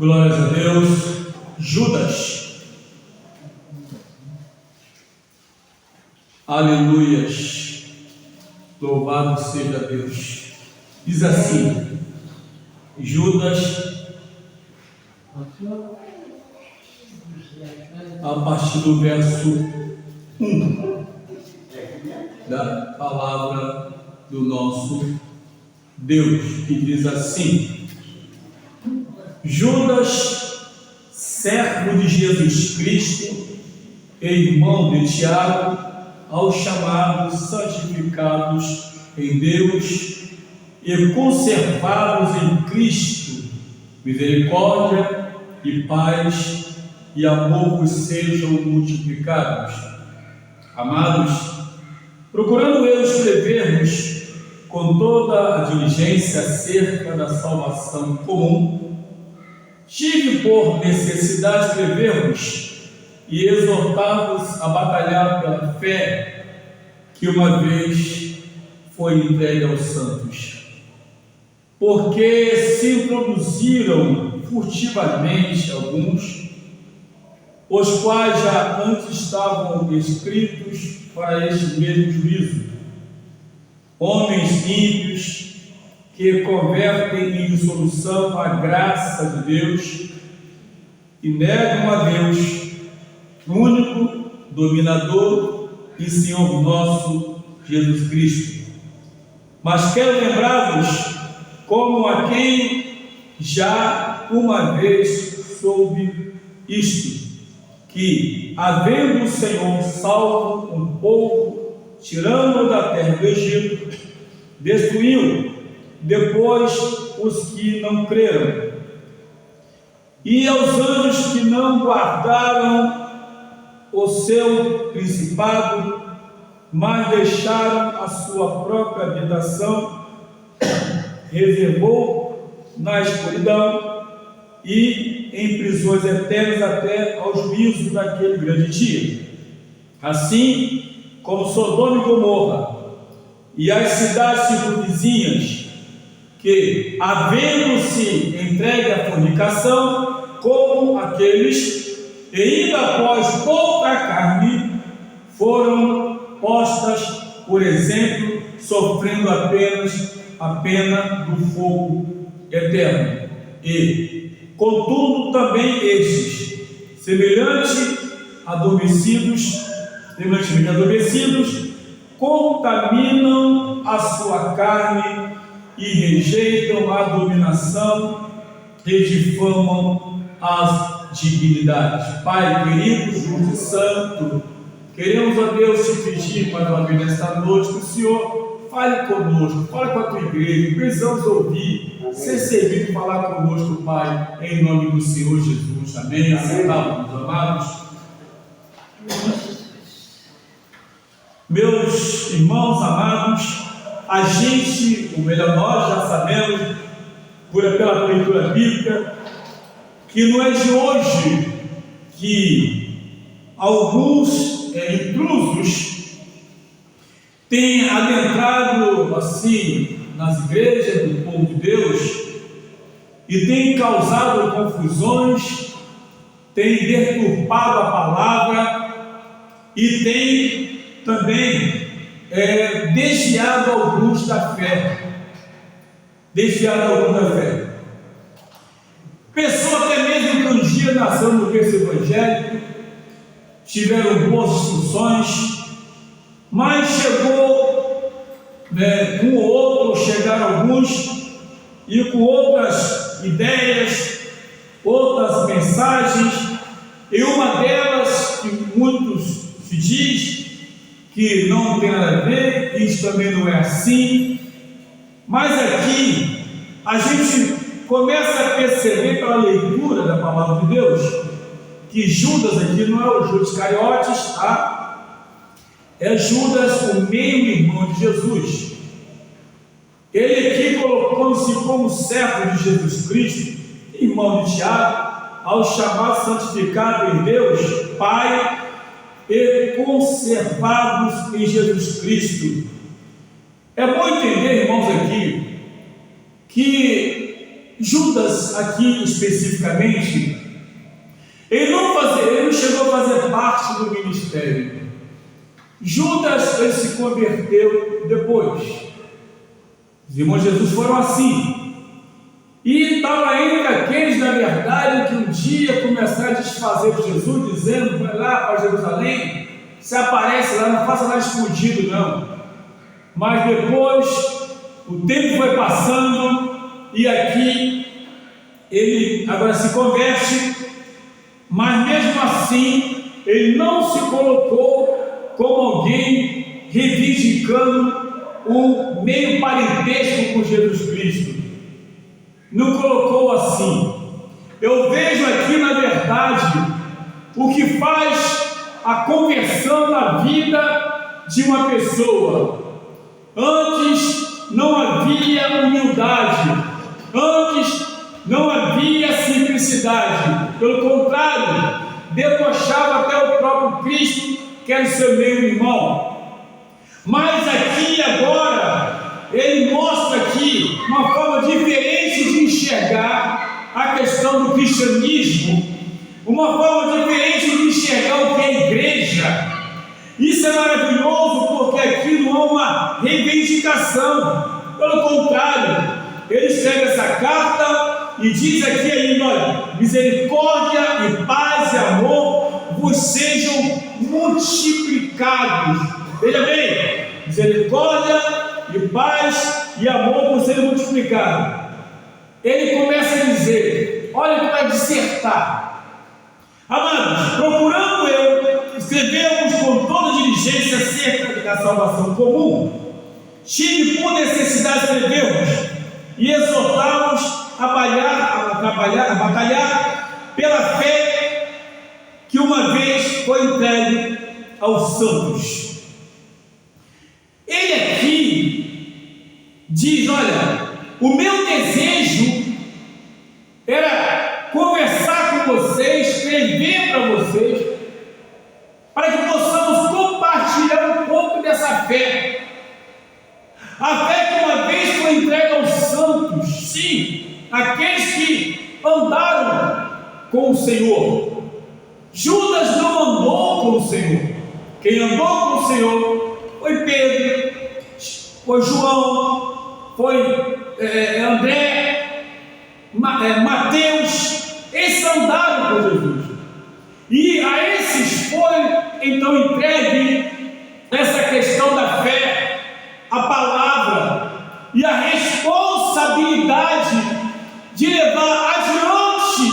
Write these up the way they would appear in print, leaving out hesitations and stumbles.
Glórias a Deus. Judas. Aleluias. Louvado seja Deus. Diz assim, Judas, a partir do verso 1 da palavra do nosso Deus, que diz assim: Judas, servo de Jesus Cristo e irmão de Tiago, aos chamados, santificados em Deus e conservados em Cristo, misericórdia e paz e amor vos sejam multiplicados. Amados, procurando eu escrever-vos com toda a diligência acerca da salvação comum, tive por necessidade escrever-vos e exortar-vos a batalhar pela fé que uma vez foi entregue aos santos. Porque se introduziram furtivamente alguns, os quais já antes estavam escritos para este mesmo juízo, homens ímpios que convertem em dissolução a graça de Deus e negam a Deus, único dominador e Senhor nosso Jesus Cristo. Mas quero lembrar-vos como a quem já uma vez soube isto, que, havendo o Senhor salvo um povo, tirando-o da terra do Egito, destruiu depois os que não creram, e aos anjos que não guardaram o seu principado, mas deixaram a sua própria habitação, reservou na escuridão e em prisões eternas até ao juízo daquele grande dia. Assim como Sodoma e Gomorra e as cidades circunvizinhas, que, havendo-se entregue à fornicação, como aqueles, e ainda após outra carne, foram postas, por exemplo, sofrendo apenas a pena do fogo eterno. E, contudo, também estes, semelhantemente adormecidos, contaminam a sua carne e rejeitam a dominação e difamam as dignidades. Pai querido, justo e santo, queremos a Deus te pedir mais uma vez nesta noite que o Senhor fale conosco, fale com a tua igreja, precisamos ouvir, ser servido e falar conosco, Pai, em nome do Senhor Jesus. Amém. Aceitamos, amados. Meus irmãos amados, a gente, ou melhor, nós já sabemos, pela leitura bíblica, que não é de hoje que alguns intrusos têm adentrado assim nas igrejas do povo de Deus e têm causado confusões, têm deturpado a palavra e têm também desviado alguns da fé. Pessoas até mesmo que um dia nasceram no berço evangélico, tiveram boas instruções, mas chegou um ou outro, chegaram alguns, e com outras ideias, outras mensagens, e uma delas, que muitos se diz que não tem nada a ver, que isso também não é assim, mas aqui a gente começa a perceber pela leitura da palavra de Deus que Judas aqui não é o Judas Iscariotes, tá? É Judas, o meio-irmão de Jesus. Ele aqui colocou-se como servo de Jesus Cristo, irmão de Tiago, ao chamar santificado em Deus, Pai, e conservados em Jesus Cristo. É bom entender, irmãos, aqui, que Judas, aqui especificamente, ele não chegou a fazer parte do ministério. Judas, ele se converteu depois. Os irmãos de Jesus foram assim. E estava entre aqueles, na verdade, que um dia começaram a desfazer de Jesus, dizendo: vai lá para Jerusalém, se aparece lá, não faça nada escondido, não. Mas depois, o tempo foi passando, e aqui, ele agora se converte, mas mesmo assim, ele não se colocou como alguém reivindicando o meio parentesco com Jesus Cristo. Não colocou assim. Eu vejo aqui, na verdade, o que faz a conversão na vida de uma pessoa. Antes não havia humildade, antes não havia simplicidade, pelo contrário, debochava até o próprio Cristo, que era o seu meio irmão. Mas aqui agora, ele mostra aqui uma forma diferente de enxergar a questão do cristianismo, uma forma diferente de enxergar o que é a igreja. Isso é maravilhoso, porque aqui não há uma reivindicação, pelo contrário, ele escreve essa carta e diz aqui ainda: olha, misericórdia e paz e amor vos sejam multiplicados. Veja bem, misericórdia e paz e amor vos sejam multiplicados. Ele começa a dizer, olha que vai dissertar: amados, procurando eu escrevermos com toda diligência acerca da salvação comum, tive por necessidade escrevermos e exortá-los a batalhar pela fé que uma vez foi entregue aos santos. Ele aqui diz: olha, o meu desejo era conversar com vocês, escrever para vocês, para que possamos compartilhar um pouco dessa fé. A fé que uma vez foi entregue aos santos, sim, aqueles que andaram com o Senhor. Judas não andou com o Senhor. Quem andou com o Senhor foi Pedro, foi João, foi André, Mateus. Esses andaram com Jesus. E a esses foi então entregue essa questão da fé, a palavra e a responsabilidade de levar adiante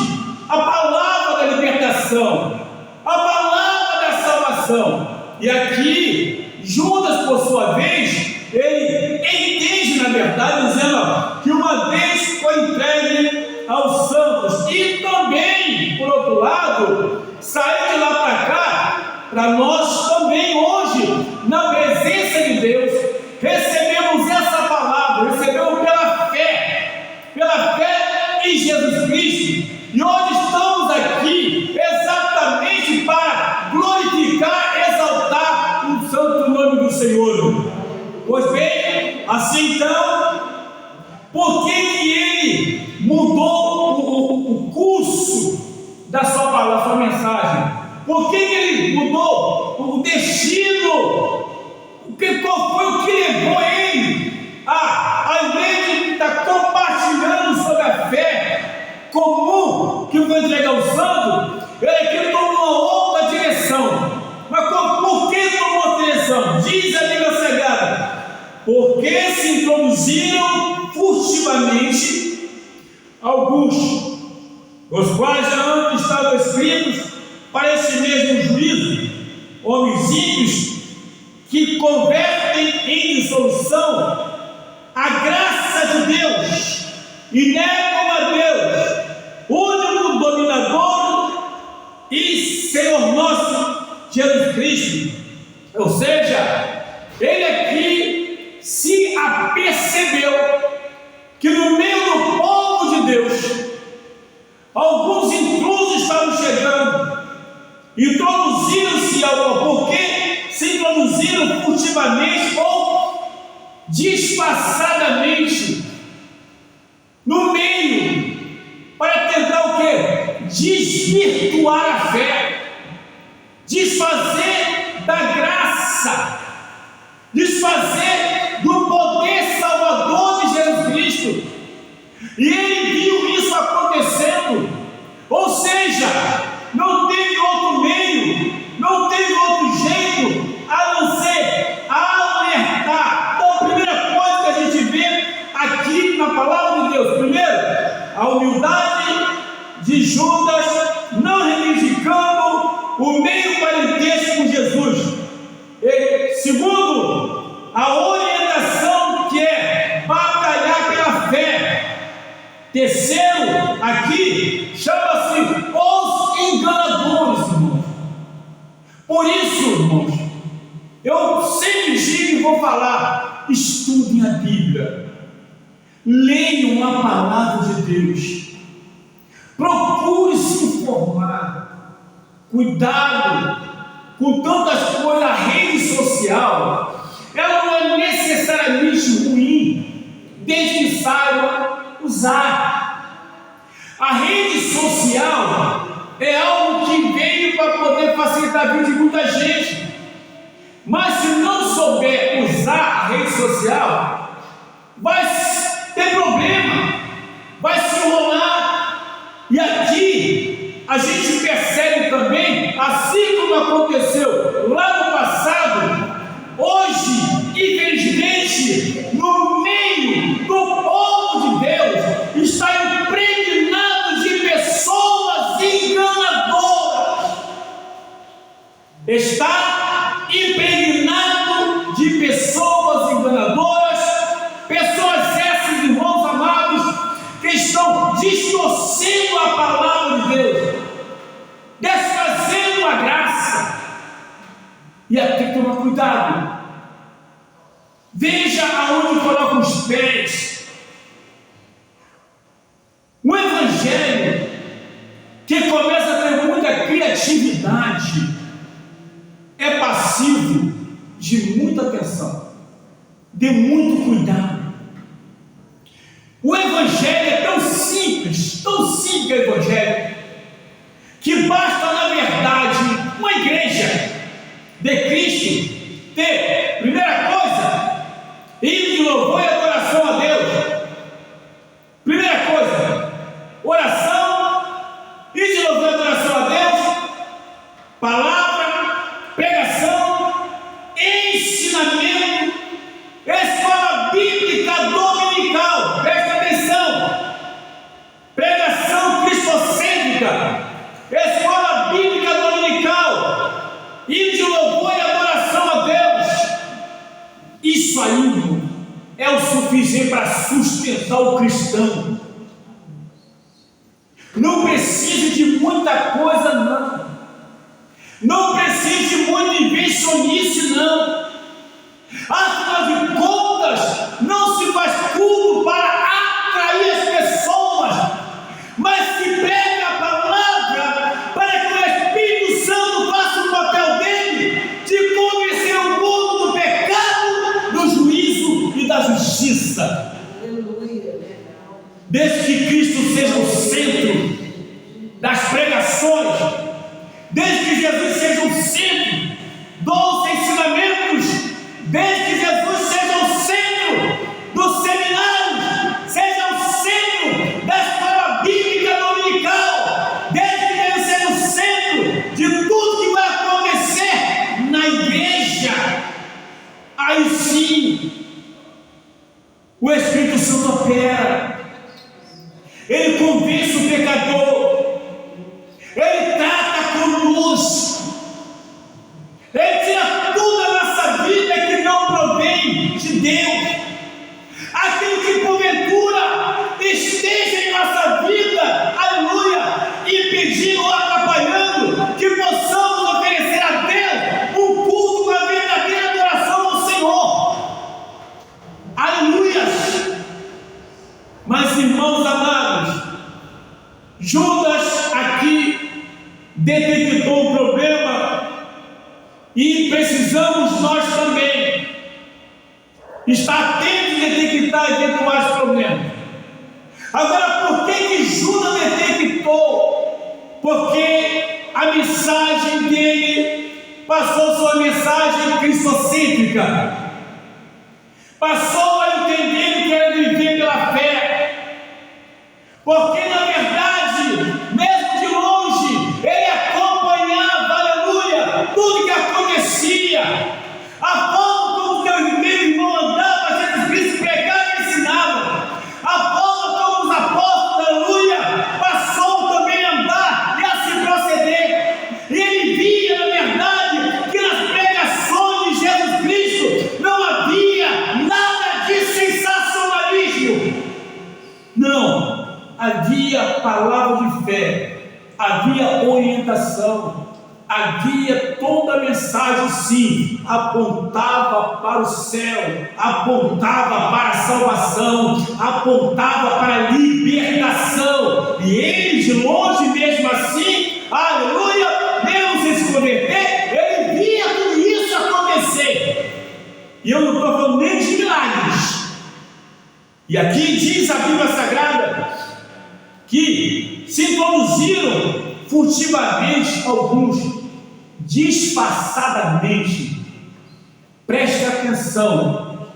a palavra da libertação, a palavra da salvação. E aqui Judas, por sua vez, ele entende, na verdade, dizendo que uma vez foi entregue aos santos, e também, por outro lado, saiu de lá para cá, para nós também hoje, na presença de Deus, recebemos essa palavra, recebemos pela fé em Jesus Cristo, e hoje estamos aqui exatamente para glorificar, exaltar o santo nome do Senhor. Pois bem, assim então, por que ele mudou o curso da sua palavra, da sua mensagem? Por que ele mudou o destino? Qual foi o que levou ele ao invés de estar compartilhando sobre a fé comum que foi entregue ao santo, ele tomou uma outra direção. Mas por que tomou outra direção? Diz a Bíblia Sagrada: porque se introduziram furtivamente alguns, os quais já antes estavam escritos para esse mesmo juízo, homens ímpios que convertem em dissolução a graça de Deus e negam a Deus, único dominador e Senhor nosso Jesus Cristo. Ou seja, ele aqui se apercebeu que no meio do povo de Deus alguns intrusos estavam chegando, introduziram-se porque se introduziram furtivamente ou disfarçadamente no meio desvirtuar a fé, desfazer da graça, desfazer do poder salvador de Jesus Cristo. E ele viu isso acontecendo, ou seja, não teve outro meio, não teve outro jeito a não ser alertar. Então, a primeira coisa que a gente vê aqui na palavra de Deus, primeiro, a humildade de Judas, não reivindicando o meio parentesco com Jesus. E, segundo, a orientação que é batalhar pela fé. Terceiro, aqui, chama-se os enganadores, irmãos. Por isso, irmãos, eu sempre digo e vou falar: estudem a Bíblia, leiam a palavra de Deus, procure se informar. Cuidado com tantas coisas. A rede social, ela não é necessariamente ruim, desde que saiba usar. A rede social é algo que veio para poder facilitar a vida de muita gente, mas se não souber usar a rede social, vai ter problema, vai se enrolar. E aqui a gente percebe também, assim como aconteceu lá no passado, hoje, infelizmente, no meio do povo de Deus, está impregnado de pessoas enganadoras. Está impregnado de pessoas enganadoras, pessoas essas, irmãos amados, que estão distorcendo a palavra de Deus, desfazendo a graça. E aqui tem que tomar cuidado. Veja aonde coloca os pés. O evangelho, que começa a ter muita criatividade, é passivo de muita atenção, de muito cuidado. O evangelho é tão simples o evangelho, que basta, na verdade, uma igreja de Cristo ter, primeira coisa, hino de louvor e adoração a Deus. Primeira coisa, oração, hino de louvor e adoração a Deus, palavra, pregação, ensinamento, escola bíblica dominical. Presta atenção, pregação cristocêntrica, escola bíblica dominical, hino de louvor e adoração a Deus. Isso aí é o suficiente para sustentar o cristão. Não precisa de muita coisa, não. Não precisa de muita invencionice, não. Afinal de contas, não se faz culto para atrair as pessoas, mas se prega a palavra para que o Espírito Santo faça o papel dele de convencer o mundo do pecado, do juízo e da justiça. Desde que Cristo seja o centro das pregações, desde que Jesus seja o centro dos ensinamentos, desde que Jesus seja o centro dos seminários, seja o centro da escola bíblica dominical, desde que ele seja o centro de tudo que vai acontecer na igreja, aí sim o Espírito Santo opera. Ele convence o pecador, ele trata conosco, ele tira tudo da nossa vida que não provém de Deus, aquilo que porventura esteja em nossa vida, aleluia, impedindo ou atrapalhando que possamos oferecer a Deus um culto com a verdadeira adoração ao Senhor, aleluia. Mas, irmãos amados, Judas aqui detectou o problema, e precisamos nós também estar atentos e detectar eventuais problemas. Agora, por que Judas detectou? porque a mensagem dele passou sua mensagem cristocêntrica, passou a entender que era viver pela fé, porque na verdade, mesmo de longe, ele acompanhava, aleluia, tudo que acontecia, a forma como seu irmão andava, Jesus Cristo pregava e ensinava, a forma como os apóstolos, aleluia, passou também a andar e a se proceder, e ele via, na verdade, que nas pregações de Jesus Cristo não havia nada de sensacionalismo, não, havia palavra de fé, havia orientação, havia toda a mensagem, sim, apontava para o céu, apontava para a salvação, apontava para a libertação, e ele de longe mesmo assim, aleluia, mesmo sem se converter, ele via tudo isso acontecer, e eu não estou falando nem de milagres, e aqui diz a Bíblia Sagrada, que se introduziram furtivamente alguns, disfarçadamente. Preste atenção,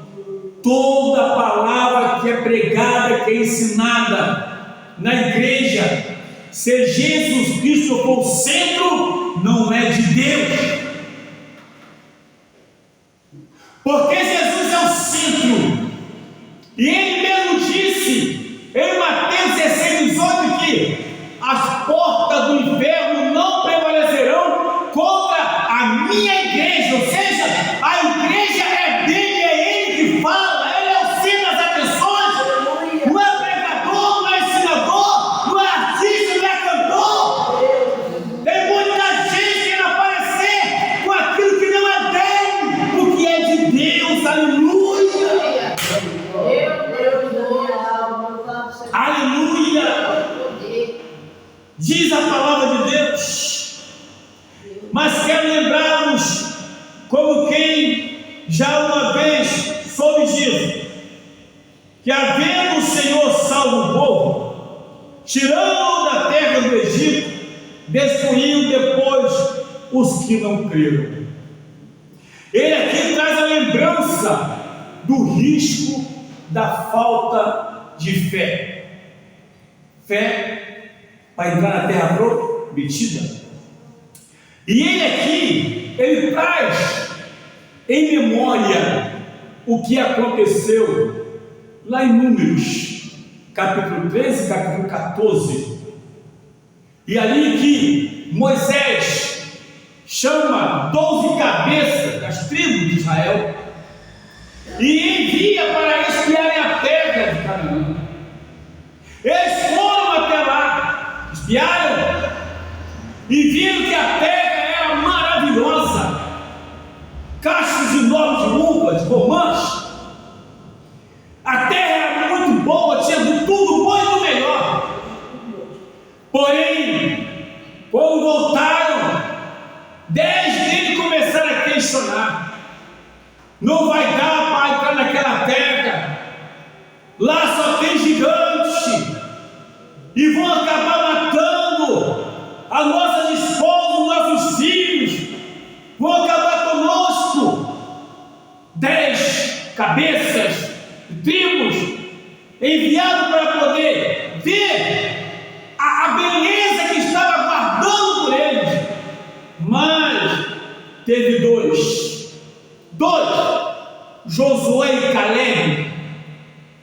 toda palavra que é pregada, que é ensinada na igreja, se Jesus Cristo for o centro, não é de Deus, porque Jesus é o centro, e ele mesmo disse em Mateus 16:18 que as portas do inferno não prevalecerão contra a minha igreja, ou seja, a igreja é dele, é ele que fala, ele é o centro das atenções, não é pregador, não é ensinador, não é artista, não é cantor. Tem muita gente querendo aparecer com aquilo que não é dele, o que é de Deus, aleluia, aleluia. Diz a palavra de Deus, mas quero lembrarmos, como quem já uma vez soube disso, que havendo o Senhor salvo o povo, tirando da terra do Egito, destruiu depois os que não creram. Ele aqui traz a lembrança do risco da falta de fé. Fé para entrar na terra prometida. E ele aqui, ele traz em memória o que aconteceu lá em Números, capítulo 13, capítulo 14. E ali que Moisés chama 12 cabeças das tribos de Israel e envia para espiarem a terra de Canaã. Eles foram até lá, espiaram e viram que a terra era maravilhosa, cachos enormes de uvas, romãs. A terra era muito boa, tinha de tudo bom e do melhor. Porém, quando voltaram, 10 deles começaram a questionar: não vai dar para entrar naquela terra, lá só tem gigante, e vão acabar matando as nossas esposas, os nossos filhos, vão acabar conosco. 10 cabeças de tribos enviados para poder ver a beleza que estava aguardando por eles, mas teve dois, Josué e Caleb,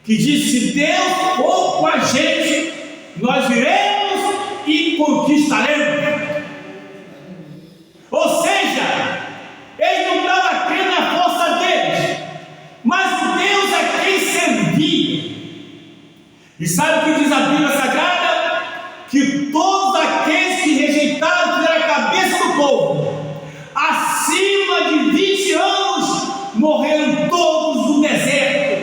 que disse: se Deus for com a gente, nós iremos e conquistaremos. Ou seja, eles não estavam crendo na força deles, mas o Deus a quem servia. E sabe o que diz a Bíblia Sagrada? Que todos aqueles que rejeitaram a cabeça do povo, acima de 20 anos, morreram todos no deserto.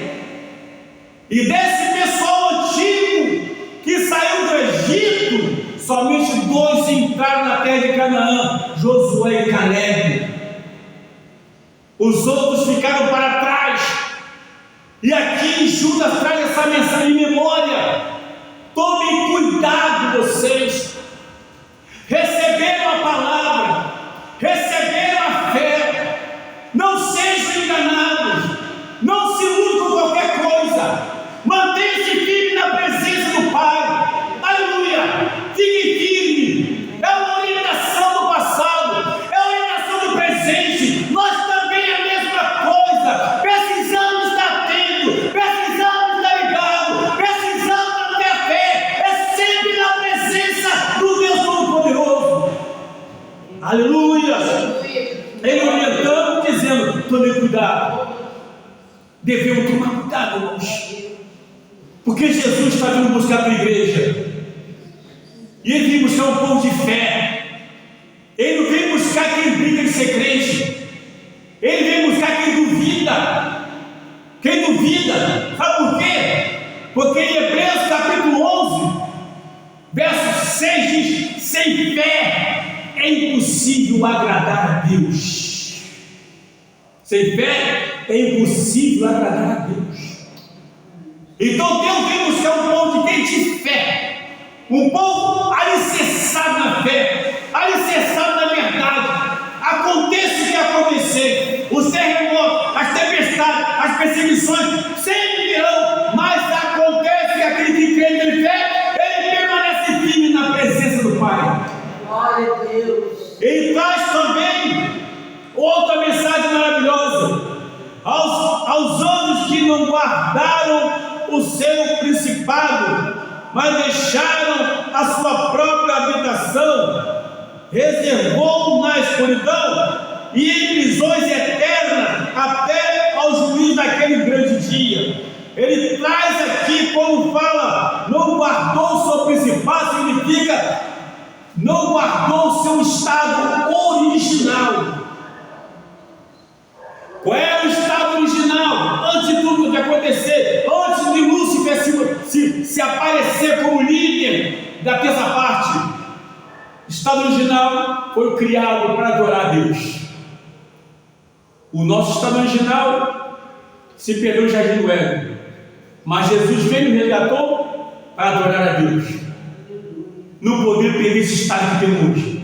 E desse pessoal antigo que saiu do Egito, somente 2 entraram na terra de Canaã, Josué e Caleb. Os outros ficaram para trás. E aqui Judas traz essa mensagem em memória: tomem cuidado vocês, devemos tomar cuidado, irmãos, porque Jesus está vindo buscar a tua igreja, e Ele vem buscar um povo de fé. Ele não vem buscar quem briga de ser crente, Ele vem buscar quem duvida. Quem duvida, sabe por quê? Porque em Hebreus capítulo 11, verso 6 diz: sem fé é impossível agradar a Deus. Sem fé é impossível agradar a Deus. Então Deus vem buscar um povo de quem? De fé, um povo alicerçado na fé, alicerçado na verdade. Aconteça o que acontecer, os terremotos, as tempestades, as perseguições sempre virão, mas acontece que aquele que crê em fé, ele permanece firme na presença do Pai. Glória a Deus. Ele traz também outra mensagem maravilhosa aos anos que não guardaram o seu principado, mas deixaram a sua própria habitação, reservou na escuridão e em prisões eternas até ao juízo daquele grande dia. Ele traz aqui, quando fala não guardou o seu principado, significa não guardou o seu estado original. Qual é o estado original? Antes de tudo que acontecer, antes de Lúcifer se aparecer como líder da terça parte, o estado original foi criado para adorar a Deus. O nosso estado original se perdeu no jardim do Éden, mas Jesus veio e resgatou para adorar a Deus. Não podemos perder esse estado que temos hoje.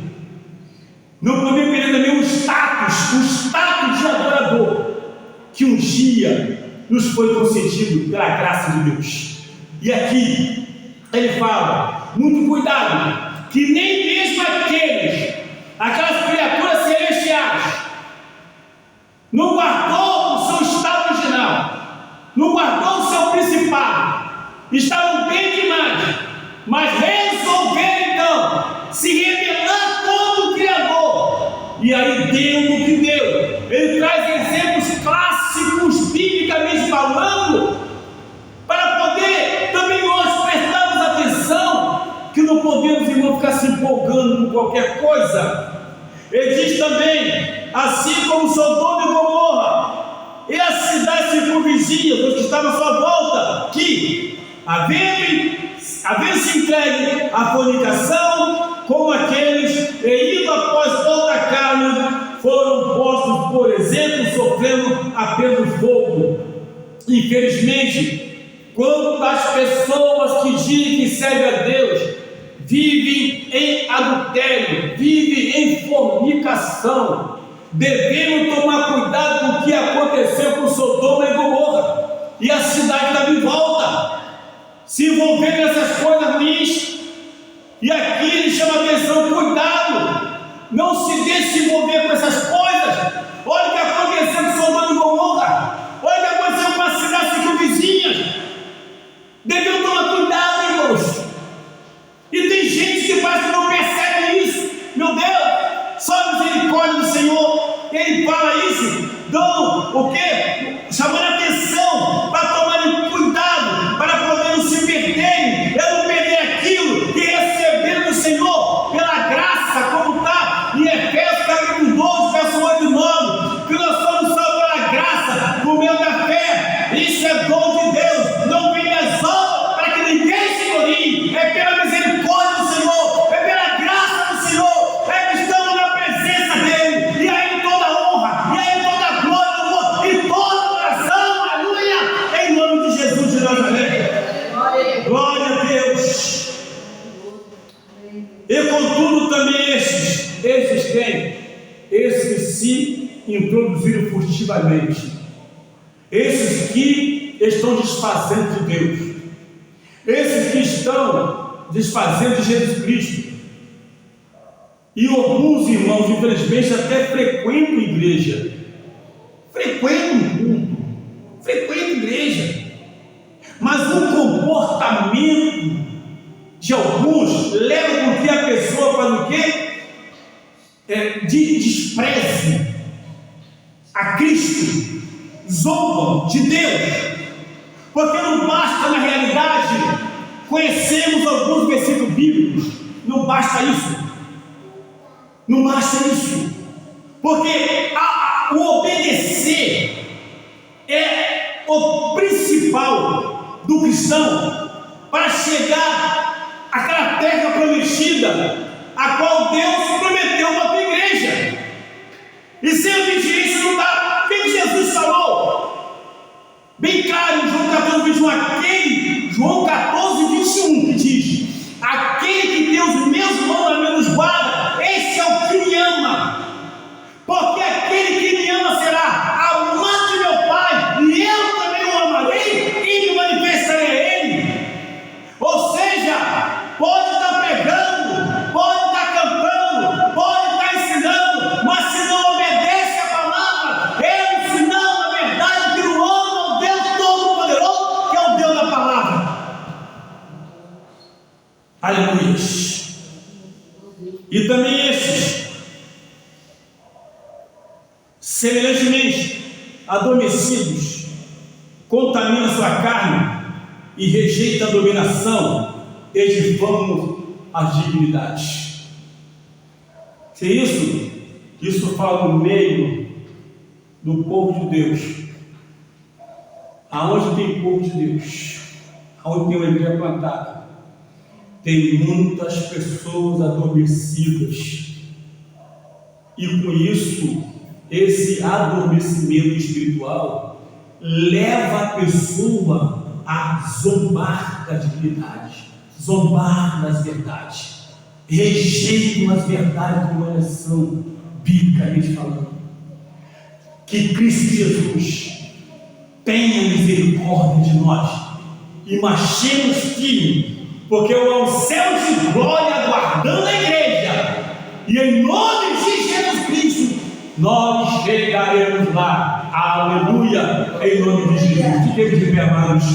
Não podemos perder também o status de adorador que um dia nos foi concedido pela graça de Deus. E aqui ele fala: muito cuidado, que nem mesmo aquelas criaturas celestiais, não guardou o seu estado original, não guardou o seu principado, estavam bem demais, mas resolveram então se rebelar contra o Criador, e aí deu no que deu. Ele traz exemplos clássicos, biblicamente falando, para poder também nós prestarmos atenção, que não podemos, irmão, ficar se empolgando com qualquer coisa. Ele diz também: assim como Sodoma e Gomorra e as cidades circunvizinhas, os que estavam à sua volta, que havendo-se entregue à fornicação, como aqueles, e indo após outra carne, foram postos, por exemplo, sofrendo apenas fogo. Infelizmente, quantas pessoas que dizem que servem a Deus vivem em adultério, vivem em fornicação. Devemos tomar cuidado com o que aconteceu com Sodoma e Gomorra e a cidade da em volta, se envolver nessas coisas ruins. E aqui ele chama a atenção: cuidado, não se deixe se envolver com essas coisas. Olha o que aconteceu com Sodoma e Gomorra, olha o que aconteceu com as cidades circunvizinhas. Devemos tomar cuidado, irmãos. E tem gente que parece que não percebe isso. Meu Deus, só a misericórdia do Senhor. Ele fala isso, dando o quê? Chamando a atenção para tomarem cuidado, para poder não se perderem, não perder aquilo que receberam do Senhor pela graça, como está em Efésios capítulo 12, verso 8 e 9, que nós somos salvos pela graça, por meio da fé. Isso é dom de Deus, não vem das obras para que ninguém se glorie, é pela misericórdia do Senhor, é pela graça do Senhor, é que estamos na presença dele, e aí toda honra, e aí toda glória, e toda adoração, aleluia, em nome de Jesus de Nazaré. Glória a Deus. E contudo também esses quem? Esses que se introduziram furtivamente, esses que estão desfazendo de Deus, esses que estão desfazendo de Jesus Cristo. E alguns irmãos, infelizmente, até frequentam igreja, frequentam culto, frequentam igreja, mas o comportamento de alguns leva com que a pessoa faz o quê? Despreze a Cristo, zombam de Deus, porque não basta, na realidade, conhecermos alguns versículos bíblicos, não basta isso, porque o obedecer é o principal do cristão para chegar àquela terra prometida, a qual Deus prometeu para a tua igreja. E sem obediência não dá. O que Jesus falou? Bem claro, em João 14, 21, João 14, 21, que diz: aquele que tem os meus mandamentos guarda, esse é o que me ama. Porque aquele que me ama será amado de meu Pai, e eu também o amarei e me manifestarei a ele. Ou seja, pode estar pregando, pode estar cantando, pode estar ensinando, mas se não obedece a palavra, é um sinal, na verdade, que não ama o Deus Todo-Poderoso, que é o Deus da palavra. Aleluia. E também esses, semelhantemente adormecidos, contamina sua carne e rejeita a dominação, edificando as dignidades. Se isso fala no meio do povo de Deus. Aonde tem povo de Deus, aonde tem uma igreja plantada, tem muitas pessoas adormecidas, e com isso, esse adormecimento espiritual leva a pessoa a zombar da dignidade, zombar das verdades, rejeitam as verdades como elas são, biblicamente falando. Que Cristo Jesus tenha misericórdia de nós e marchemos firme, porque há um céu de glória aguardando a igreja, e em nome de Jesus Cristo nós chegaremos lá. Aleluia, em nome de Jesus. Fiquemos de pé, amados.